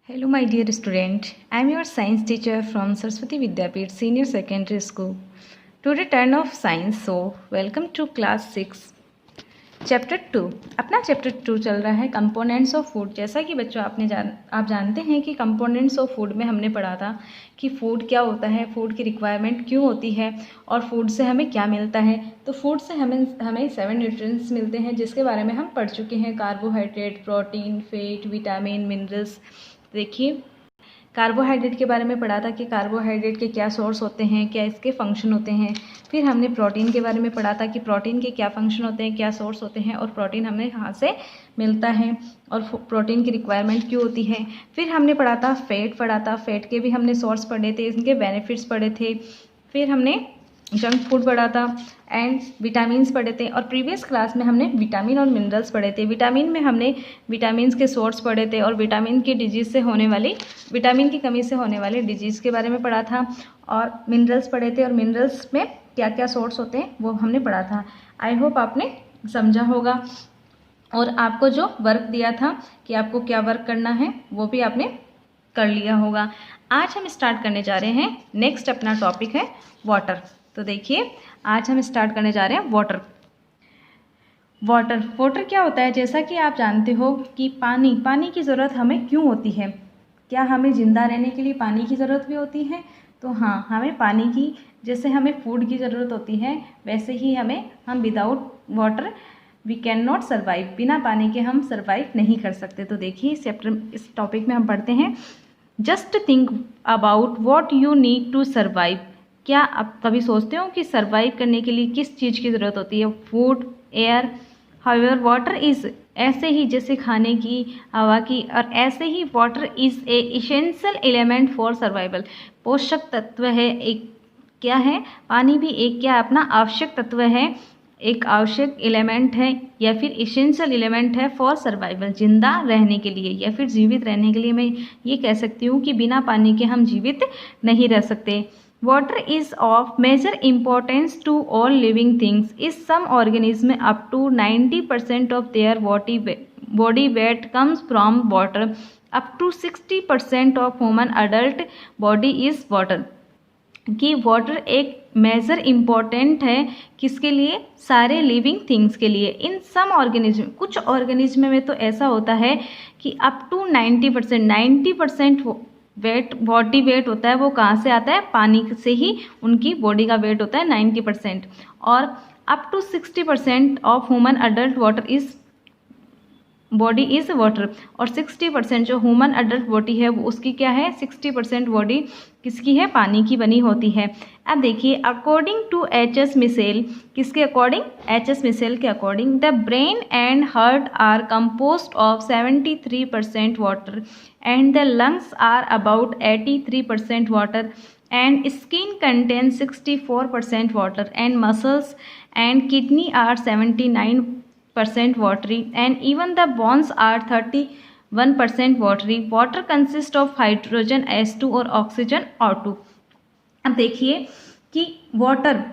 Hello, my dear student. I am your science teacher from Saraswati Vidyapith Senior Secondary School. Today turn of science. So, welcome to class 6. Chapter 2 अपना chapter 2 चल रहा है components of food. जैसा कि बच्चों आप जानते हैं कि कंपोनेंट्स ऑफ फूड में हमने पढ़ा था कि फूड क्या होता है, फूड की रिक्वायरमेंट क्यों होती है और फूड से हमें क्या मिलता है। तो फूड से हमें 7 न्यूट्रिएंट्स मिलते हैं जिसके बारे में हम पढ़ चुके हैं। Carbohydrate, protein, fat, vitamin, minerals. देखिए, कार्बोहाइड्रेट के बारे में पढ़ा था कि कार्बोहाइड्रेट के क्या सोर्स होते हैं, क्या इसके फंक्शन होते हैं। फिर हमने प्रोटीन के बारे में पढ़ा था कि प्रोटीन के क्या फंक्शन होते हैं, क्या सोर्स होते हैं और प्रोटीन हमें कहाँ से मिलता है और प्रोटीन की रिक्वायरमेंट क्यों होती है। फिर हमने पढ़ा था फैट के भी हमने सोर्स पढ़े थे, इनके बेनिफिट्स पढ़े थे। फिर हमने जंक फूड पढ़ा था एंड विटामिन्स पढ़े थे। और प्रीवियस क्लास में हमने विटामिन और मिनरल्स पढ़े थे। विटामिन में हमने विटामिन्स के सोर्स पढ़े थे और विटामिन की कमी से होने वाली डिजीज़ के बारे में पढ़ा था। और मिनरल्स पढ़े थे और मिनरल्स में क्या क्या सोर्स होते हैं वो हमने पढ़ा था। आई होप आपने समझा होगा और आपको जो वर्क दिया था कि आपको क्या वर्क करना है वो भी आपने कर लिया होगा। आज हम स्टार्ट करने जा रहे हैं, नेक्स्ट अपना टॉपिक है वाटर। तो देखिए, आज हम स्टार्ट करने जा रहे हैं वाटर क्या होता है। जैसा कि आप जानते हो कि पानी की ज़रूरत हमें क्यों होती है। क्या हमें ज़िंदा रहने के लिए पानी की ज़रूरत भी होती है? तो हाँ, हमें पानी की, जैसे हमें फूड की ज़रूरत होती है वैसे ही हम without water we can not survive, बिना पानी के हम सर्वाइव नहीं कर सकते। तो देखिए, इस टॉपिक में हम पढ़ते हैं, just think about what you need to survive. क्या आप कभी सोचते हो कि सर्वाइव करने के लिए किस चीज़ की ज़रूरत होती है? Food, air. However water is, ऐसे ही जैसे खाने की, हवा की, और ऐसे ही water is a essential element for survival. पोषक तत्व है एक, क्या है? पानी भी एक क्या अपना आवश्यक तत्व है, एक आवश्यक एलिमेंट है या फिर इसेंशियल एलिमेंट है फॉर सर्वाइवल, जिंदा रहने के लिए या फिर जीवित रहने के लिए। मैं ये कह सकती हूँ कि बिना पानी के हम जीवित नहीं रह सकते। Water is of major importance to all living things. Is some organism up to 90% of their body weight comes from water. Up to 60% of human adult body is water. कि वाटर एक मेजर इम्पॉर्टेंट है किसके लिए? सारे living things के लिए। इन सम organism, कुछ organism में तो ऐसा होता है कि अप टू 90% बॉडी वेट होता है, वो कहाँ से आता है? पानी से ही उनकी बॉडी का वेट होता है 90%। और up to 60% of human adult body is water. और 60% जो ह्यूमन अडल्ट बॉडी है वो उसकी क्या है? 60% बॉडी किसकी है? पानी की बनी होती है। अब देखिए, अकॉर्डिंग टू एच.एस. मिशेल, किसके अकॉर्डिंग? एच.एस. मिशेल के according, the brain and heart are composed of 73% water and the lungs are about 83% water and skin contains 64% water and muscles and kidney are 79% watery and even the bones are 31% watery. Water consists of hydrogen H2 और oxygen O2। अब देखिए कि water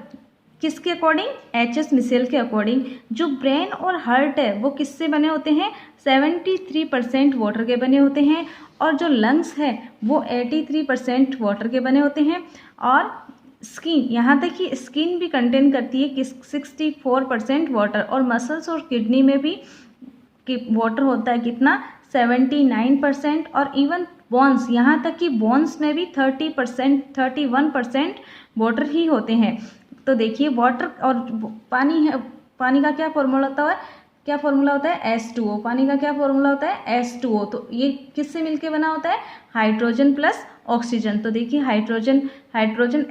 किसके according? H S. Mitchell के according जो brain और heart है वो किससे बने होते हैं? 73% वाटर के बने होते हैं और जो लंग्स है वो 83% वाटर के बने होते हैं। और स्किन, यहाँ तक कि स्किन भी कंटेन करती है 64% वाटर। और मसल्स और किडनी में भी वाटर होता है कितना? 79%। और इवन बोन्स, यहाँ तक कि बोन्स में भी 31% वाटर ही होते हैं। तो देखिए, वाटर और पानी है, पानी का क्या फॉर्मूला होता है? H2O। पानी का क्या फॉर्मूला होता है? H2O। तो ये किससे मिलके बना होता है? Hydrogen plus oxygen. तो देखिए, हाइड्रोजन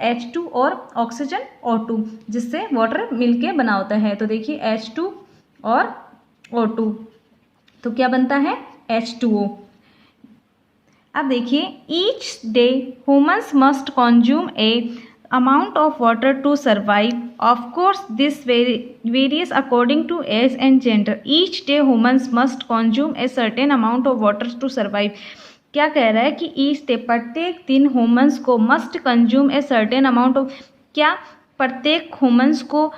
H2 और ऑक्सीजन O2, जिससे वाटर मिलके बना होता है। तो देखिए, H2 और O2, तो क्या बनता है? H2O। अब देखिए, each day humans must consume a amount of water to survive. Of course, this varies according to age and gender. Each day humans must consume a certain amount of water to survive. क्या कह रहा है कि each day, प्रत्येक दिन humans को must consume a certain amount of, क्या प्रत्येक ह्यूमन्स को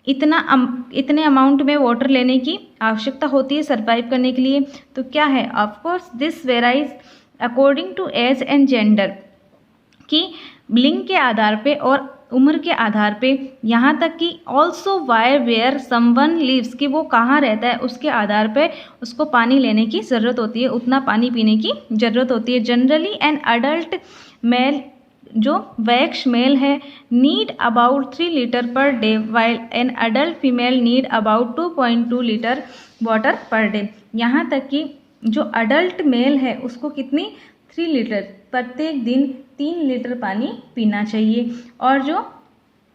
इतने अमाउंट में वाटर लेने की आवश्यकता होती है सर्वाइव करने के लिए। तो क्या है? Of course this varies according to age and gender, कि लिंग के आधार पे और उम्र के आधार पे, यहाँ तक कि also varies where someone lives, कि वो कहाँ रहता है उसके आधार पे उसको पानी लेने की ज़रूरत होती है, उतना पानी पीने की ज़रूरत होती है। जनरली एन अडल्ट मेल, जो वयस्क मेल है, need about 3 litre per day, while an adult female need about 2.2 litre water per day. यहाँ तक कि जो अडल्ट मेल है उसको कितनी 3 लीटर, प्रत्येक दिन 3 लीटर पानी पीना चाहिए, और जो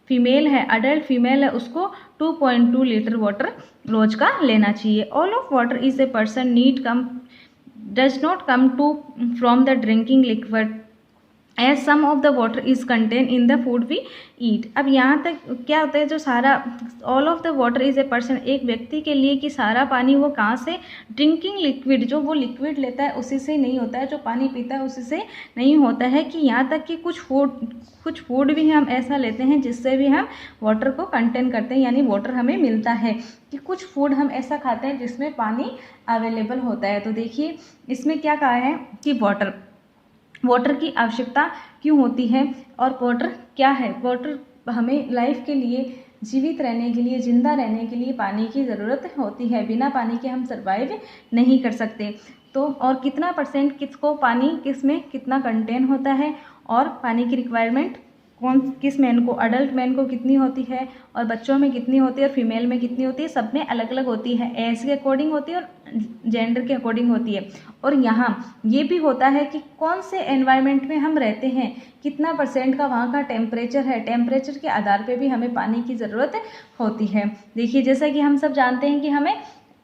फीमेल है, अडल्ट फीमेल है, उसको 2.2 लीटर वाटर रोज का लेना चाहिए। All of water is a person need come does not come to from the drinking liquid as some of the water is contain in the food we eat. अब यहाँ तक क्या होता है, जो सारा all of the water is a person, एक व्यक्ति के लिए कि सारा पानी वो कहाँ से, ड्रिंकिंग लिक्विड, जो वो लिक्विड लेता है उसी से नहीं होता है, जो पानी पीता है उसी से नहीं होता है, कि यहाँ तक कि कुछ फूड भी हम ऐसा लेते हैं जिससे भी हम वाटर को कंटेन करते हैं, यानी वाटर हमें मिलता है, कि कुछ फूड हम ऐसा खाते हैं जिसमें पानी अवेलेबल होता है। तो देखिए इसमें क्या कहा है कि वाटर की आवश्यकता क्यों होती है, और वाटर क्या है। वाटर हमें लाइफ के लिए, जीवित रहने के लिए, जिंदा रहने के लिए पानी की ज़रूरत होती है, बिना पानी के हम सर्वाइव नहीं कर सकते। तो और कितना परसेंट किसको पानी, किस में कितना कंटेन होता है, और पानी की रिक्वायरमेंट किस मैन को, अडल्ट मैन को कितनी होती है, और बच्चों में कितनी होती है, और फीमेल में कितनी होती है, सब में अलग अलग होती है, एज के अकॉर्डिंग होती है और जेंडर के अकॉर्डिंग होती है। और यहाँ ये भी होता है कि कौन से एनवायरनमेंट में हम रहते हैं, कितना परसेंट का वहाँ का टेम्परेचर है, टेम्परेचर के आधार पे भी हमें पानी की ज़रूरत होती है। देखिए जैसा कि हम सब जानते हैं कि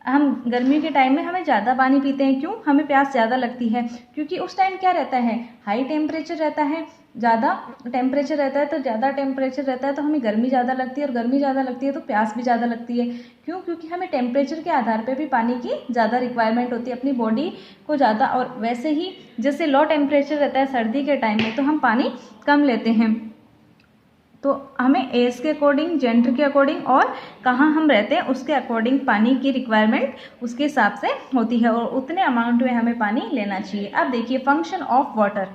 हम गर्मी के टाइम में हमें ज़्यादा पानी पीते हैं, क्यों, हमें प्यास ज़्यादा लगती है, क्योंकि उस टाइम क्या रहता है, हाई टेम्परेचर रहता है, ज़्यादा टेम्परेचर रहता है, तो ज़्यादा टेम्परेचर रहता है तो हमें गर्मी ज़्यादा लगती है, और गर्मी ज़्यादा लगती है तो प्यास भी ज़्यादा लगती है। क्यों, क्योंकि हमें टेम्परेचर के आधार पे भी पानी की ज़्यादा रिक्वायरमेंट होती है अपनी बॉडी को ज़्यादा। और वैसे ही जैसे लो टेम्परेचर रहता है सर्दी के टाइम में तो हम पानी कम लेते हैं। तो हमें एज के अकॉर्डिंग, जेंडर के अकॉर्डिंग, और कहाँ हम रहते हैं उसके अकॉर्डिंग पानी की रिक्वायरमेंट उसके हिसाब से होती है, और उतने अमाउंट में हमें पानी लेना चाहिए। अब देखिए फंक्शन ऑफ वाटर।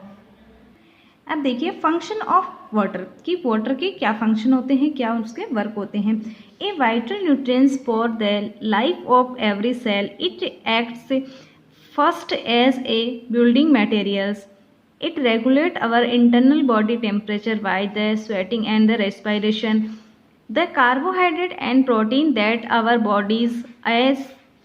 अब देखिए फंक्शन ऑफ वाटर, कि वाटर के क्या फंक्शन होते हैं, क्या उसके वर्क होते हैं। A vital nutrients for the life of every cell, it acts first as a building materials, it regulate our internal body temperature by the sweating and the respiration. The carbohydrate and protein that our bodies as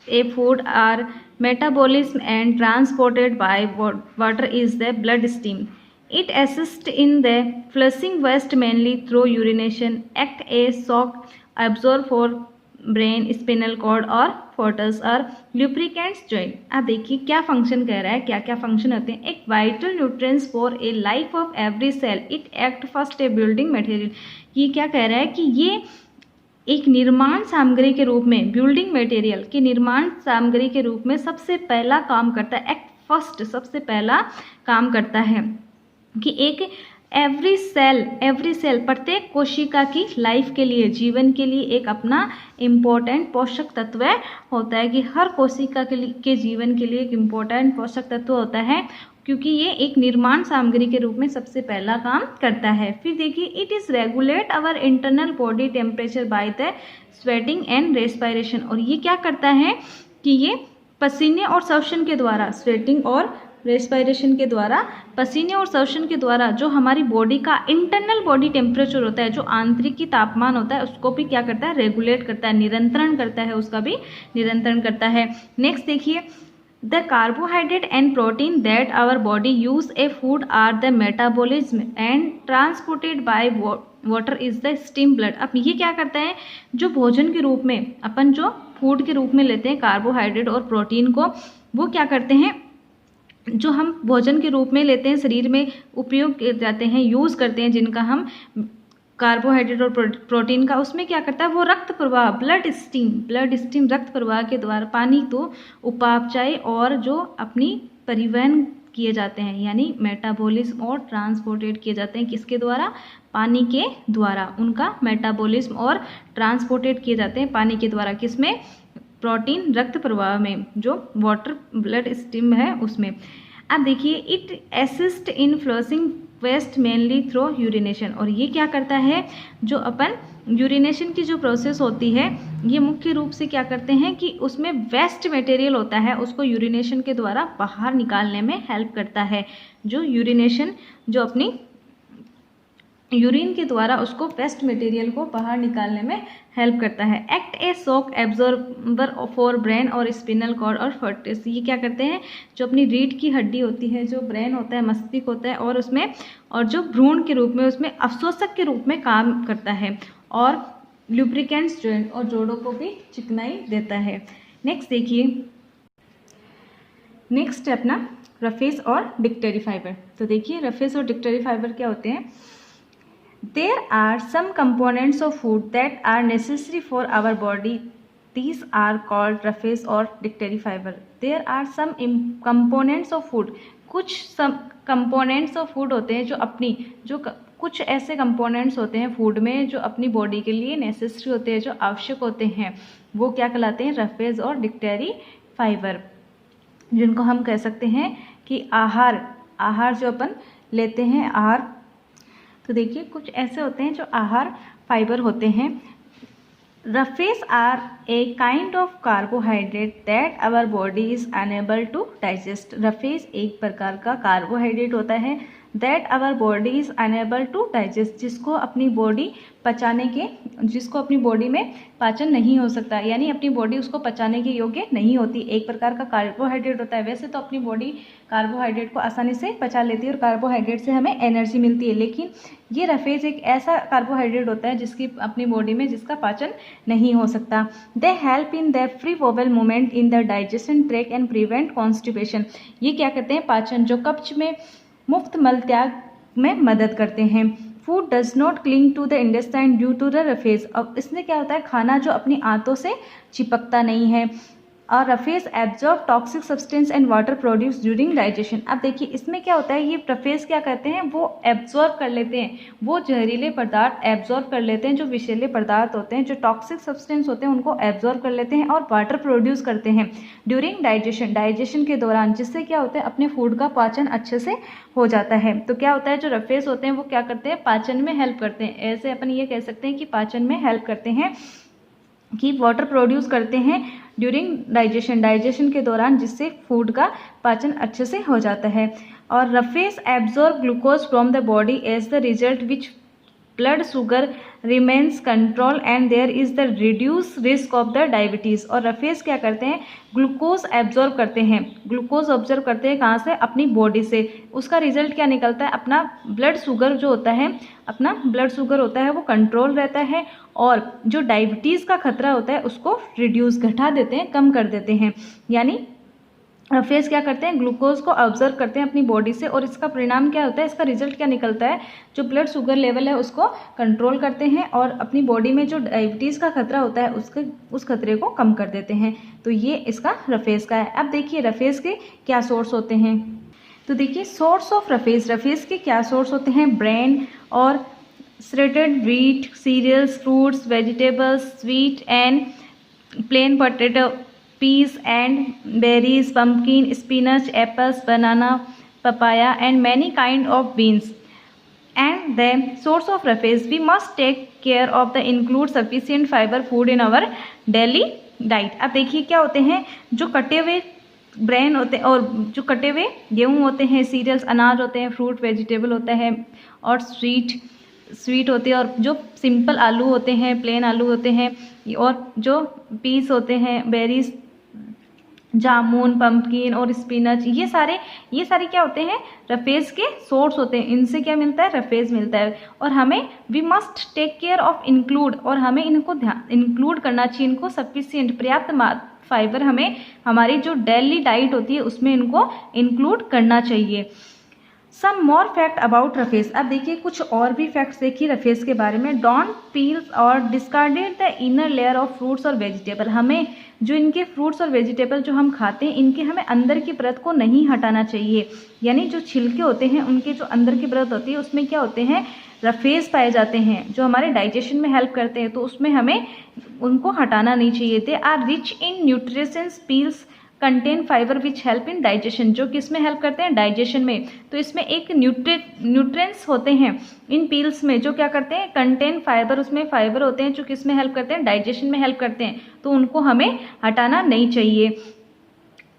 a food are metabolism and transported by water is the blood stream. It assists in the flushing waste mainly through urination, act as shock absorber for brain, spinal cord और foetus और lubricants joint. अब देखिए क्या function कह रहा है, क्या क्या फंक्शन होते हैं। एक vital nutrients for a life of every cell, it act first a building material. ये क्या कह रहा है कि ये एक निर्माण सामग्री के रूप में, बिल्डिंग मटेरियल की निर्माण सामग्री के रूप में सबसे पहला काम करता है, एक्ट फर्स्ट सबसे पहला काम करता है, कि एक एवरी सेल प्रत्येक कोशिका की लाइफ के लिए, जीवन के लिए एक अपना इम्पोर्टेंट पोषक तत्व होता है, कि हर कोशिका के जीवन के लिए एक इम्पोर्टेंट पोषक तत्व होता है, क्योंकि ये एक निर्माण सामग्री के रूप में सबसे पहला काम करता है। फिर देखिए it is regulate our internal body temperature by the sweating and respiration. और ये क्या करता है कि ये पसीने और श्वसन के द्वारा, स्वेटिंग और रेस्पिरेशन के द्वारा, पसीने और श्वसन के द्वारा जो हमारी बॉडी का इंटरनल बॉडी टेम्परेचर होता है, जो आंतरिक की तापमान होता है, उसको भी क्या करता है, रेगुलेट करता है, नियंत्रण करता है, उसका भी नियंत्रण करता है। नेक्स्ट देखिए the carbohydrate and protein that our body use a food are the metabolism and transported by water is the steam blood. अब ये क्या करता है, जो भोजन के रूप में अपन जो फूड के रूप में लेते हैं कार्बोहाइड्रेट और प्रोटीन को, वो क्या करते हैं, जो हम भोजन के रूप में लेते हैं, शरीर में उपयोग किए जाते हैं, यूज़ करते हैं, जिनका हम कार्बोहाइड्रेट और प्रोटीन का, उसमें क्या करता है, वो रक्त प्रवाह, ब्लड स्टीम रक्त प्रवाह के द्वारा पानी तो उपापचय और जो अपनी परिवहन किए जाते हैं, यानी मेटाबॉलिज्म और ट्रांसपोर्टेड किए जाते हैं, किसके द्वारा, पानी के द्वारा, उनका मेटाबॉलिज्म और ट्रांसपोर्टेड किए जाते हैं पानी के द्वारा, किसमें, प्रोटीन रक्त प्रवाह में, जो वाटर ब्लड स्टीम है उसमें। अब देखिए it assist in flushing waste mainly through urination, और ये क्या करता है, जो अपन यूरिनेशन की जो प्रोसेस होती है ये मुख्य रूप से क्या करते हैं कि उसमें वेस्ट मटेरियल होता है उसको यूरिनेशन के द्वारा बाहर निकालने में हेल्प करता है। जो यूरिनेशन जो अपनी यूरिन के द्वारा उसको वेस्ट मटेरियल को बाहर निकालने में हेल्प करता है। Act A shock absorber for brain और स्पिनल कॉर्ड और फर्टिस, ये क्या करते हैं, जो अपनी रीढ़ की हड्डी होती है, जो ब्रेन होता है, मस्तिष्क होता है, और उसमें और जो भ्रूण के रूप में उसमें अवशोषक के रूप में काम करता है, और लुब्रिकेंट्स जॉइंट और जोड़ों को भी चिकनाई देता है। नेक्स्ट देखिए, नेक्स्ट है अपना रफेज और डिक्टरी फाइबर। तो देखिए रफेज और डिक्टरी फाइबर क्या होते हैं। There are some components of food that are necessary for our body. These are called roughage or dietary fiber. There are some components of food. कुछ some components of food होते हैं जो अपनी कुछ ऐसे components होते हैं फूड में जो अपनी बॉडी के लिए नेसेसरी होते हैं, जो आवश्यक होते हैं, वो क्या कहलाते हैं, रफेज और डिक्टरी फाइबर, जिनको हम कह सकते हैं कि आहार जो अपन लेते हैं आहार। तो देखिए कुछ ऐसे होते हैं जो आहार फाइबर होते हैं। Roughage are a kind of carbohydrate that our body is unable to digest. Roughage एक प्रकार का कार्बोहाइड्रेट होता है that our body is unable to digest, जिसको अपनी बॉडी में पाचन नहीं हो सकता, यानी अपनी बॉडी उसको पचाने के योग्य नहीं होती। एक प्रकार का कार्बोहाइड्रेट होता है। वैसे तो अपनी बॉडी कार्बोहाइड्रेट को आसानी से पचा लेती है और कार्बोहाइड्रेट से हमें एनर्जी मिलती है, लेकिन ये रफेज एक ऐसा कार्बोहाइड्रेट होता है जिसकी अपनी बॉडी में जिसका पाचन नहीं हो सकता। They help in the free vowel movement in the digestion track and prevent constipation. ये क्या करते हैं, पाचन जो कब्ज में मुक्त मल त्याग में मदद करते हैं। Food does not cling to the intestine due to the roughage. अब इसमें क्या होता है, खाना जो अपनी आंतों से चिपकता नहीं है। और roughage absorb toxic substance and water produce during digestion. अब देखिए इसमें क्या होता है, ये रफेज क्या करते हैं, वो एब्जॉर्ब कर लेते हैं, वो जहरीले पदार्थ एब्जॉर्ब कर लेते हैं, जो विषैले पदार्थ होते हैं, जो टॉक्सिक सब्सटेंस होते हैं उनको एब्जॉर्ब कर लेते हैं और वाटर प्रोड्यूस करते हैं ड्यूरिंग डाइजेशन के दौरान, जिससे क्या होता है अपने फूड का पाचन अच्छे से हो जाता है। तो क्या होता है, जो रफेज होते हैं वो क्या करते हैं, पाचन में हेल्प करते हैं। ऐसे अपन ये कह सकते हैं कि पाचन में हेल्प करते हैं, कि वाटर प्रोड्यूस करते हैं ड्यूरिंग डाइजेशन के दौरान, जिससे फूड का पाचन अच्छे से हो जाता है। और roughage absorb glucose from the body as the result which blood sugar remains control and there is the reduce risk of the diabetes. और रफेज क्या करते हैं, ग्लूकोज एब्जॉर्ब करते हैं। ग्लूकोज ऑब्जर्व करते हैं कहाँ से, अपनी बॉडी से। उसका रिजल्ट क्या निकलता है, अपना ब्लड शुगर जो होता है, अपना ब्लड शुगर होता है वो कंट्रोल रहता है, और जो डायबिटीज़ का खतरा होता है उसको रिड्यूस घटा देते हैं, कम कर देते हैं। यानी रफेज क्या करते हैं, ग्लूकोज को ऑब्जर्व करते हैं अपनी बॉडी से, और इसका परिणाम क्या होता है, इसका रिजल्ट क्या निकलता है, जो ब्लड शुगर लेवल है उसको कंट्रोल करते हैं, और अपनी बॉडी में जो डायबिटीज़ का खतरा होता है उस खतरे को कम कर देते हैं। तो ये इसका रफेज का है। अब देखिए रफेज के क्या सोर्स होते हैं। तो देखिए सोर्स ऑफ रफेज के क्या सोर्स होते हैं, ब्रेन और shredded wheat, cereals, fruits, vegetables, sweet and plain potato, peas and berries, pumpkin, spinach, apples, banana, papaya and many kind of beans. And the source of rafes, we must take care of the include sufficient fiber food in our daily diet. अब देखिए क्या होते हैं, जो कटे हुए brain होते हैं और जो कटे हुए गेहूँ होते हैं, सीरियल्स अनाज होते हैं, फ्रूट वेजिटेबल होता है, और स्वीट होते हैं, और जो सिंपल आलू होते हैं, प्लेन आलू होते हैं, और जो पीस होते हैं, बेरीज, जामुन, पंपकिन और स्पिनच, ये सारे क्या होते हैं, रफेज के सोर्स होते हैं। इनसे क्या मिलता है, रफेज मिलता है। और हमें we must take care of include, और हमें इनको इंक्लूड करना चाहिए, इनको सफिशिएंट पर्याप्त फाइबर हमें हमारी जो डेली डाइट होती है उसमें इनको इंक्लूड करना चाहिए। सम मोर फैक्ट अबाउट रफेज। अब देखिए कुछ और भी फैक्ट्स देखिए रफेज के बारे में। डोंट पील और discarded the inner layer of fruits और वेजिटेबल। हमें जो इनके फ्रूट्स और वेजिटेबल जो हम खाते हैं, इनके हमें अंदर की परत को नहीं हटाना चाहिए। यानी जो छिलके होते हैं उनके जो अंदर की परत होती है उसमें क्या होते हैं, रफेज पाए जाते हैं, जो हमारे डाइजेशन में हेल्प करते हैं, तो उसमें हमें उनको हटाना नहीं चाहिए। They are rich in nutritions, peels contain fibre which help in digestion, जो किस में हेल्प करते हैं, डाइजेशन में। तो इसमें एक न्यूट्रिएंट्स होते हैं इन पील्स में जो क्या करते हैं, कंटेन फाइबर, उसमें फाइबर होते हैं जो किस में हेल्प करते हैं, डाइजेशन में हेल्प करते हैं, तो उनको हमें हटाना नहीं चाहिए।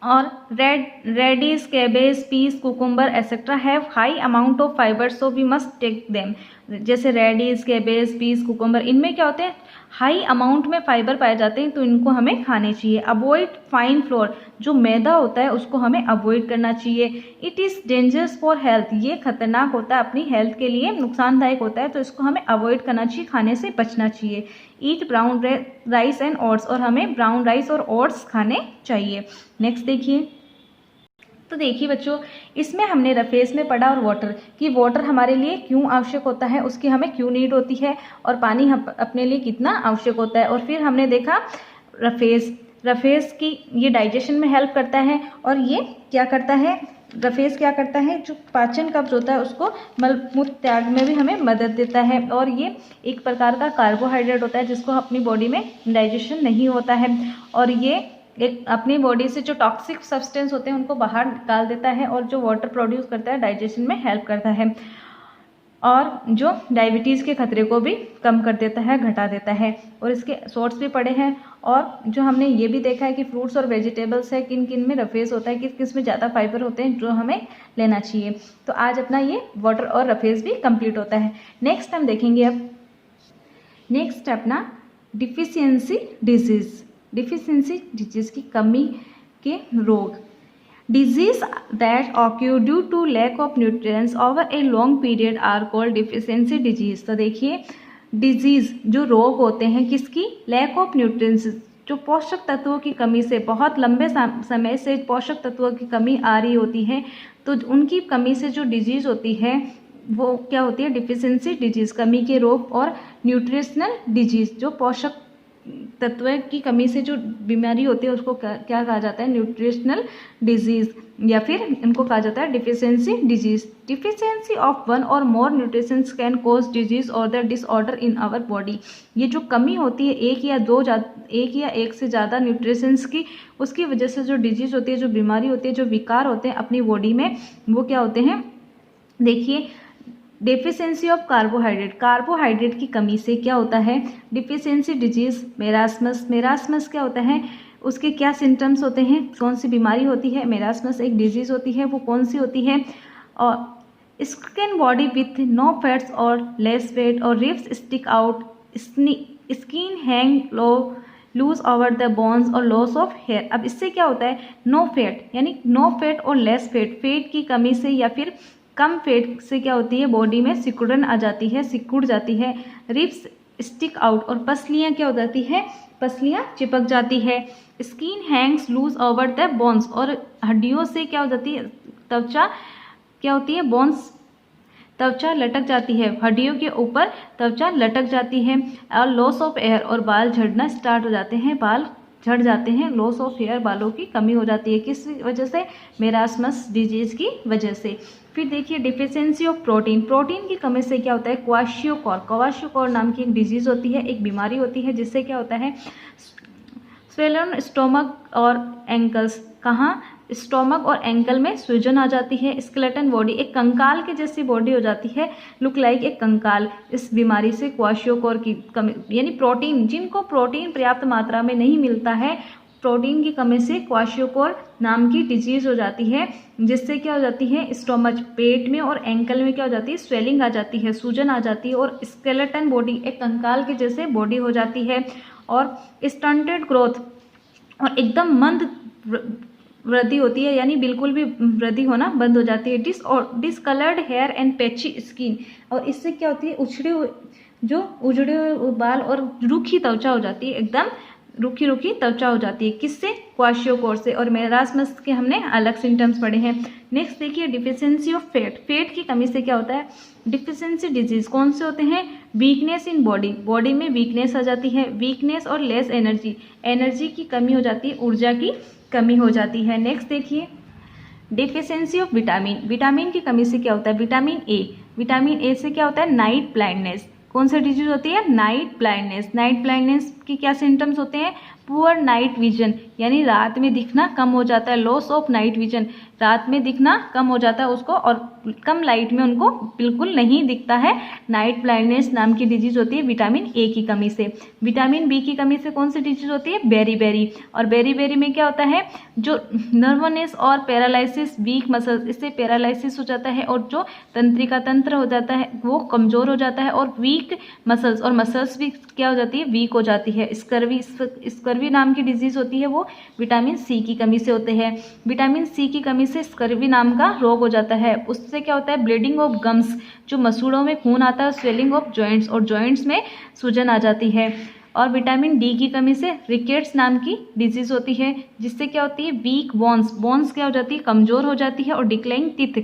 और radish, cabbage, peas, cucumber etcetera have high amount of fibre, so we must take them. जैसे रेडिश, कैबेज, पीस, कुकुम्बर, इनमें क्या होते हैं, हाई अमाउंट में फाइबर पाए जाते हैं, तो इनको हमें खाने चाहिए। अवॉइड फाइन फ्लोर, जो मैदा होता है उसको हमें अवॉइड करना चाहिए। It is dangerous for health, ये खतरनाक होता है, अपनी हेल्थ के लिए नुकसानदायक होता है, तो इसको हमें अवॉइड करना चाहिए, खाने से बचना चाहिए। ईट ब्राउन राइस एंड ओट्स, और हमें ब्राउन राइस और ओट्स खाने चाहिए। नेक्स्ट देखिए, तो देखिए बच्चों, इसमें हमने रफेज में पढ़ा और वाटर कि वाटर हमारे लिए क्यों आवश्यक होता है, उसकी हमें क्यों नीड होती है, और पानी हम अपने लिए कितना आवश्यक होता है। और फिर हमने देखा रफेज की ये डाइजेशन में हेल्प करता है, और ये क्या करता है, रफेज क्या करता है, जो पाचन कब्ज होता है उसको मलमूत्र त्याग में भी हमें मदद देता है। और ये एक प्रकार का कार्बोहाइड्रेट होता है जिसको अपनी बॉडी में डाइजेशन नहीं होता है, और ये एक अपनी बॉडी से जो टॉक्सिक सब्सटेंस होते हैं उनको बाहर निकाल देता है, और जो वाटर प्रोड्यूस करता है डाइजेशन में हेल्प करता है, और जो डायबिटीज़ के खतरे को भी कम कर देता है, घटा देता है। और इसके सोर्स भी पड़े हैं, और जो हमने ये भी देखा है कि फ्रूट्स और वेजिटेबल्स है किन किन में रफेज होता है, किस किस में ज़्यादा फाइबर होते हैं, जो हमें लेना चाहिए। तो आज अपना ये वाटर और रफेज भी कंप्लीट होता है। नेक्स्ट हम देखेंगे अब नेक्स्ट अपना डिफिशियंसी डिजीज़, डिफिशियंसी डिजीज़ की कमी के रोग। Disease that occur due to lack of nutrients over a long period are called deficiency disease। तो देखिए, डिजीज़ जो रोग होते हैं किसकी, लैक ऑफ न्यूट्रिएंट्स, जो पोषक तत्वों की कमी से, बहुत लंबे समय से पोषक तत्वों की कमी आ रही होती है, तो उनकी कमी से जो डिजीज़ होती है वो क्या होती है, डिफिशियंसी डिजीज़, कमी के रोग। और न्यूट्रिशनल डिजीज़, जो पोषक तत्व की कमी से जो बीमारी होती है उसको क्या कहा जाता है, न्यूट्रिशनल डिजीज़, या फिर इनको कहा जाता है deficiency diseases. Deficiency of one or more nutritions can cause diseases or the disorder in our body. ये जो कमी होती है एक या एक से ज़्यादा न्यूट्रिशंस की, उसकी वजह से जो डिजीज़ होती है, जो बीमारी होती है, जो विकार होते हैं अपनी बॉडी में, वो क्या होते हैं, देखिए, डेफिशिएंसी ऑफ कार्बोहाइड्रेट, कार्बोहाइड्रेट की कमी से क्या होता है, डिफिशियंसी डिजीज़। मेरास्मस क्या होता है, उसके क्या सिम्टम्स होते हैं, कौन सी बीमारी होती है, मेरास्मस एक डिजीज़ होती है, वो कौन सी होती है, और skin body with no fats और लेस वेट, और ribs stick out, skin hang loose over the bones, और लॉस ऑफ हेयर। अब इससे क्या होता है, नो फैट यानी नो फैट और लेस फैट, फैट की कमी से या फिर कम फैट से क्या होती है, बॉडी में सिकुड़न आ जाती है, सिकुड़ जाती है। रिब्स स्टिक आउट, और पसलियाँ क्या हो जाती है, पसलियाँ चिपक जाती है। Skin hangs loose over the bones, और हड्डियों से क्या हो जाती है, त्वचा क्या होती है, बोन्स, त्वचा लटक जाती है, हड्डियों के ऊपर त्वचा लटक जाती है। और लॉस ऑफ एयर, और बाल झड़ना स्टार्ट हो जाते हैं, बाल झड़ जाते हैं, लॉस ऑफ हेयर, बालों की कमी हो जाती है, किस वजह से, मेरास्मस डिजीज़ की वजह से। फिर देखिए, डिफिशियंसी ऑफ प्रोटीन, प्रोटीन की कमी से क्या होता है, क्वाशियोकोर नाम की एक डिजीज़ होती है, एक बीमारी होती है, जिससे क्या होता है, स्वेलन स्टोमक और एंकल्स, कहाँ, स्टोमक और एंकल में सूजन आ जाती है। स्केलेटन बॉडी, एक कंकाल के जैसी बॉडी हो जाती है, लुक लाइक एक कंकाल। इस बीमारी से क्वाशियोकोर की कमी यानी प्रोटीन, जिनको प्रोटीन पर्याप्त मात्रा में नहीं मिलता है, प्रोटीन की कमी से क्वाशियोकोर नाम की डिजीज़ हो जाती है, जिससे क्या हो जाती है, स्टोमच, पेट में और एंकल में क्या हो जाती है, स्वेलिंग आ जाती है, सूजन आ जाती है, और स्केलेटन बॉडी, एक कंकाल के जैसे बॉडी हो जाती है। और स्टंटेड ग्रोथ, और एकदम मंद वृद्धि होती है, यानी बिल्कुल भी वृद्धि होना बंद हो जाती है। Discoloured hair and patchy skin, और इससे क्या होती है, उजड़े हुए बाल और रूखी त्वचा हो जाती है, एकदम रूखी त्वचा हो जाती है, किससे, क्वाशियोकोर से। और मेरास्मस के हमने अलग सिम्टम्स पढ़े हैं। नेक्स्ट देखिए, डिफिशियंसी ऑफ फैट की कमी से क्या होता है, डिफिशियंसी डिजीज कौन से होते हैं, वीकनेस इन बॉडी में वीकनेस आ जाती है, वीकनेस और लेस एनर्जी की कमी हो जाती है, ऊर्जा की कमी हो जाती है। नेक्स्ट देखिए, डिफिशियंसी ऑफ विटामिन की कमी से क्या होता है, विटामिन ए से क्या होता है, नाइट ब्लाइंडनेस, कौन सा डिजीज होती है, नाइट ब्लाइंडनेस के क्या सिम्टम्स होते हैं? पुअर नाइट विजन, यानी रात में दिखना कम हो जाता है, लॉस ऑफ नाइट विजन, रात में दिखना कम हो जाता है उसको और कम लाइट में उनको बिल्कुल नहीं दिखता है। नाइट ब्लाइंडनेस नाम की डिजीज होती है विटामिन ए की कमी से। विटामिन बी की कमी से कौन सी डिजीज होती है? बेरीबेरी। और बेरीबेरी में क्या होता है? जो नर्वनेस और पैरालिसिस, वीक मसल्स, इससे पैरालिसिस हो जाता है और जो तंत्रिका तंत्र हो जाता है वो कमजोर हो जाता है और वीक मसल्स, और मसल्स भी क्या हो जाती है? वीक हो जाती है। स्कर्वी नाम की डिजीज होती है वो विटामिन सी की कमी से होते हैं। विटामिन सी की कमी से स्कर्वी नाम का रोग हो जाता है। उससे क्या होता है? ब्लीडिंग ऑफ गम्स, जो मसूड़ों में खून आता है, स्वेलिंग ऑफ जॉइंट्स, और जॉइंट्स में सूजन आ जाती है। और विटामिन डी की कमी से रिकेट्स नाम की डिजीज होती है, जिससे क्या होती है? वीक बोन्स, बोन्स क्या हो जाती है? कमजोर हो जाती है। और डिक्लाइंग टीथ,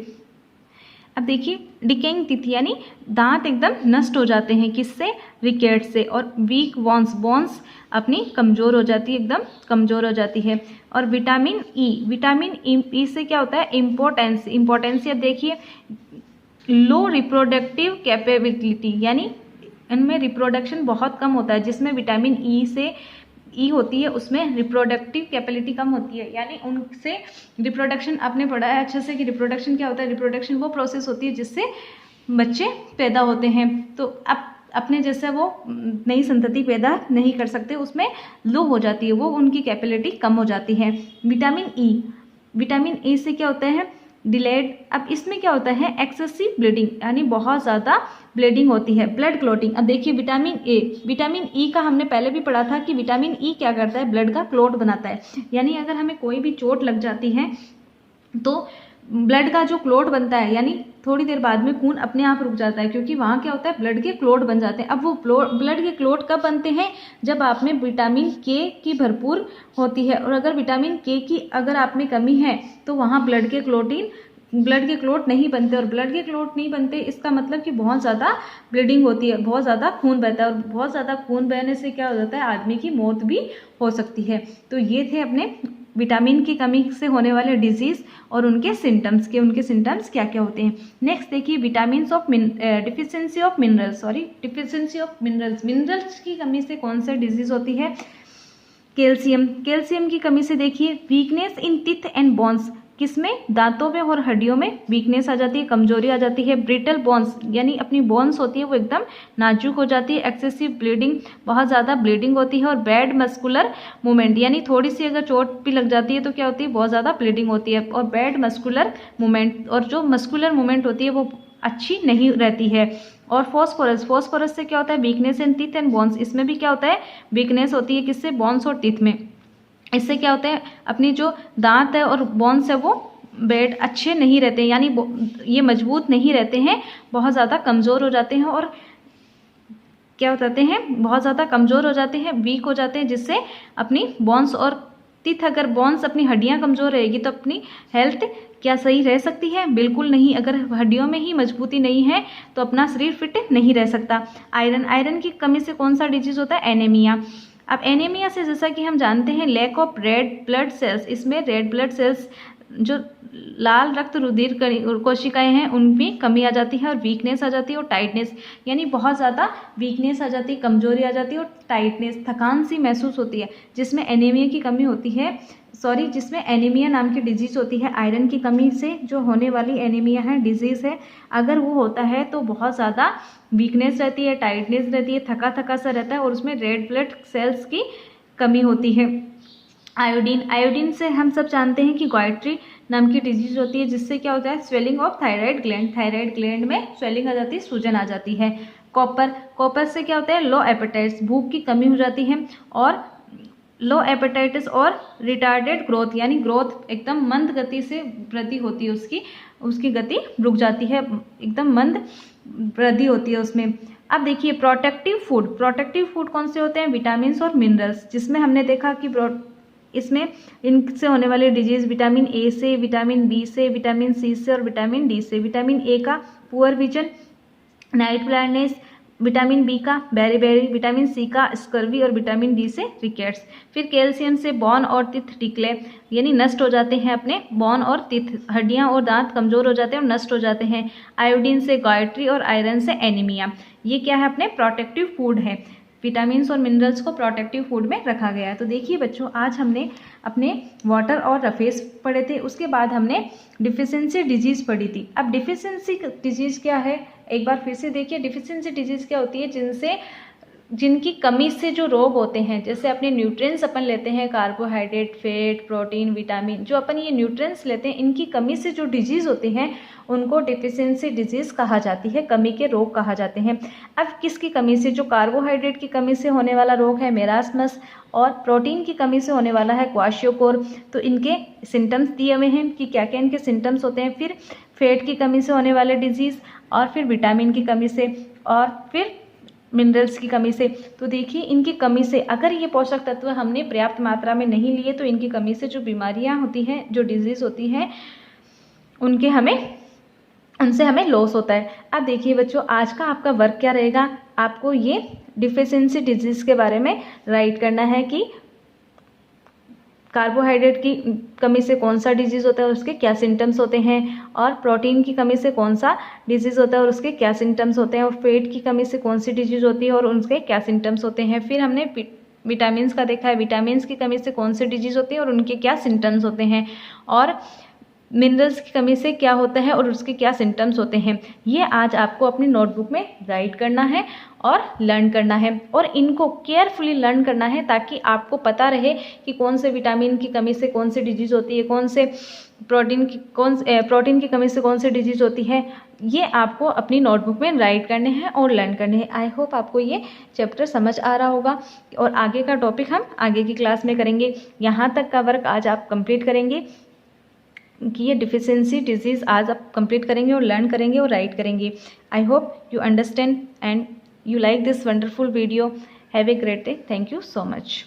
अब देखिए डिकेइंग टीथ यानी दांत एकदम नष्ट हो जाते हैं, किससे? रिकेट से। और वीक बोन्स, बोन्स अपनी कमजोर हो जाती है, एकदम कमजोर हो जाती है। और विटामिन ई से क्या होता है? इम्पोर्टेंस, इम्पोर्टेंस, देखिए लो रिप्रोडक्टिव कैपेबिलिटी, यानी इनमें रिप्रोडक्शन बहुत कम होता है। जिसमें विटामिन ई होती है उसमें रिप्रोडक्टिव कैपेबिलिटी कम होती है, यानी उनसे रिप्रोडक्शन, आपने पढ़ा है अच्छे से कि रिप्रोडक्शन क्या होता है? रिप्रोडक्शन वो प्रोसेस होती है जिससे बच्चे पैदा होते हैं। तो अब अपने जैसे वो नई संतति पैदा नहीं कर सकते, उसमें लो हो जाती है, वो उनकी कैपेबिलिटी कम हो जाती है। विटामिन ई से क्या होता है? डिलेड। अब इसमें क्या होता है? एक्सेसिव ब्लीडिंग, यानी बहुत ज़्यादा ब्लीडिंग होती है। ब्लड क्लॉटिंग, अब देखिए विटामिन ई का हमने पहले भी पढ़ा था कि विटामिन ई क्या करता है? ब्लड का क्लॉट बनाता है। यानी अगर हमें कोई भी चोट लग जाती है तो ब्लड का जो क्लॉट बनता है, यानी थोड़ी देर बाद में खून अपने आप रुक जाता है, क्योंकि वहाँ क्या होता है? ब्लड के क्लॉट बन जाते हैं। अब वो ब्लड के क्लॉट कब बनते हैं? जब आप में विटामिन के की भरपूर होती है। और अगर विटामिन के की अगर आप में कमी है तो वहाँ ब्लड के क्लॉट नहीं बनते। और ब्लड के क्लॉट नहीं बनते इसका मतलब कि बहुत ज़्यादा ब्लीडिंग होती है, बहुत ज़्यादा खून बहता है। और बहुत ज़्यादा खून बहने से क्या हो जाता है? आदमी की मौत भी हो सकती है। तो ये थे अपने विटामिन की कमी से होने वाले डिजीज और उनके सिम्टम्स क्या क्या होते हैं। नेक्स्ट देखिए डिफिशियंसी ऑफ मिनरल्स, मिनरल्स की कमी से कौन सा डिजीज होती है? कैल्शियम की कमी से देखिए weakness in teeth and bones, किसमें? दांतों में और हड्डियों में वीकनेस आ जाती है, कमजोरी आ जाती है। ब्रिटल बोन्स, यानी अपनी बोन्स होती है वो एकदम नाजुक हो जाती है। एक्सेसिव ब्लीडिंग, बहुत ज़्यादा ब्लीडिंग होती है। और बैड मस्कुलर मूवमेंट, यानी थोड़ी सी अगर चोट भी लग जाती है तो क्या होती है? बहुत ज़्यादा ब्लीडिंग होती है। और बैड मस्कुलर मूवमेंट, और जो मस्कुलर मूवमेंट होती है वो अच्छी नहीं रहती है। और फॉस्फोरस से क्या होता है? Weakness in teeth and bones, इसमें भी क्या होता है? वीकनेस होती है, किससे? बोन्स और टीथ में। इससे क्या होता है? अपनी जो दांत है और बोन्स है वो बेड अच्छे नहीं रहते, यानी ये मजबूत नहीं रहते हैं, बहुत ज़्यादा कमज़ोर हो जाते हैं। और क्या हो जाते हैं? बहुत ज़्यादा कमज़ोर हो जाते हैं, वीक हो जाते हैं, जिससे अपनी बोन्स और टीथ, अगर बोन्स अपनी हड्डियां कमज़ोर रहेगी तो अपनी हेल्थ क्या सही रह सकती है? बिल्कुल नहीं। अगर हड्डियों में ही मजबूती नहीं है तो अपना शरीर फिट नहीं रह सकता। आयरन की कमी से कौन सा डिजीज होता है? एनीमिया। अब एनीमिया से जैसा कि हम जानते हैं lack of red blood cells, इसमें रेड ब्लड सेल्स जो लाल रक्त रुधिर कोशिकाएं हैं उनमें कमी आ जाती है और वीकनेस आ जाती है। और टाइटनेस, यानी बहुत ज़्यादा वीकनेस आ जाती है, कमजोरी आ जाती है और टाइटनेस, थकान सी महसूस होती है, जिसमें एनीमिया की कमी होती है, जिसमें एनीमिया नाम की डिजीज होती है। आयरन की कमी से जो होने वाली एनीमिया है, डिजीज है, अगर वो होता है तो बहुत ज़्यादा वीकनेस रहती है, टाइटनेस रहती है, थका सा रहता है और उसमें रेड ब्लड सेल्स की कमी होती है। आयोडीन से हम सब जानते हैं कि गॉयट्री नाम की डिजीज होती है, जिससे क्या होता है? स्वेलिंग ऑफ थायराइड ग्लैंड में स्वेलिंग आ जाती है, सूजन आ जाती है। कॉपर से क्या होता है? लो एपेटाइट्स, भूख की कमी हो जाती है। और लो एपेटाइटिस और रिटार्डेड ग्रोथ, यानी ग्रोथ एकदम मंद गति से वृद्धि होती है, उसकी गति रुक जाती है, एकदम मंद वृद्धि होती है उसमें। अब देखिए प्रोटेक्टिव फूड कौन से होते हैं? विटामिन और मिनरल्स, जिसमें हमने देखा कि इसमें इनसे होने वाले डिजीज विटामिन ए से, विटामिन बी से, विटामिन सी से और विटामिन डी से। विटामिन ए का poor vision, night blindness, vitamin B का बेरीबेरी, विटामिन सी का स्कर्वी और विटामिन डी से रिकेट्स। फिर कैल्शियम से बोन और टीथ डिक्ले, यानी नष्ट हो जाते हैं अपने बोन और टीथ, हड्डियां और दांत कमजोर हो जाते हैं और नष्ट हो जाते हैं। आयोडीन से गॉयट्री और आयरन से एनीमिया। ये क्या है? अपने प्रोटेक्टिव फूड है। विटामिन्स और मिनरल्स को प्रोटेक्टिव फूड में रखा गया है। तो देखिए बच्चों, आज हमने अपने वाटर और रफेज पढ़े थे, उसके बाद हमने डिफिशियंसी डिजीज़ पढ़ी थी। अब डिफिशियंसी डिजीज़ क्या है, एक बार फिर से देखिए। डिफिशियंसी डिजीज़ क्या होती है, जिनकी कमी से जो रोग होते हैं, जैसे अपने न्यूट्रिएंट्स अपन लेते हैं, कार्बोहाइड्रेट, फैट, प्रोटीन, विटामिन, जो अपन ये न्यूट्रिएंट्स लेते हैं, इनकी कमी से जो डिजीज़ होती हैं उनको डिफिशियंसी डिजीज़ कहा जाती है, कमी के रोग कहा जाते हैं। अब किसकी कमी से, जो कार्बोहाइड्रेट की कमी से होने वाला रोग है मेरास्मस, और प्रोटीन की कमी से होने वाला है क्वाशियोकोर। तो इनके सिम्टम्स दिए हुए हैं कि क्या क्या इनके सिम्टम्स होते हैं। फिर फैट की कमी से होने वाले डिजीज़, और फिर विटामिन की कमी से, और फिर मिनरल्स की कमी से। तो देखिए, इनकी कमी से अगर ये पोषक तत्व हमने पर्याप्त मात्रा में नहीं लिए तो इनकी कमी से जो बीमारियां होती हैं, जो डिजीज़ होती हैं, उनसे हमें लॉस होता है। अब देखिए बच्चों, आज का आपका वर्क क्या रहेगा, आपको ये डिफिशियंसी डिजीज़ के बारे में राइट करना है कि कार्बोहाइड्रेट की कमी से कौन सा डिजीज़ होता है और उसके क्या सिम्टम्स होते हैं, और प्रोटीन की कमी से कौन सा डिजीज़ होता है और उसके क्या सिम्टम्स होते हैं, और फैट की कमी से कौन सी डिजीज़ होती है और उनके क्या सिम्टम्स होते हैं। फिर हमने विटामिन्स का देखा है, विटामिन्स की कमी से कौन सी डिजीज़ होती है और उनके क्या सिम्टम्स होते हैं, और मिनरल्स की कमी से क्या होता है और उसके क्या सिम्टम्स होते हैं। ये आज आपको अपनी नोटबुक में राइट करना है और लर्न करना है, और इनको केयरफुली लर्न करना है ताकि आपको पता रहे कि कौन से विटामिन की कमी से कौन सी डिजीज़ होती है, कौन से प्रोटीन की कमी से कौन सी डिजीज़ होती है। ये आपको अपनी नोटबुक में राइट करने हैं और लर्न करने हैं। आई होप आपको ये चैप्टर समझ आ रहा होगा, और आगे का टॉपिक हम आगे की क्लास में करेंगे। यहाँ तक का वर्क आज आप कंप्लीट करेंगे कि ये डिफिशियंसी डिजीज़ आज आप कंप्लीट करेंगे और लर्न करेंगे और राइट करेंगे। I hope you understand and you like this wonderful video. Have a great day. Thank you so much.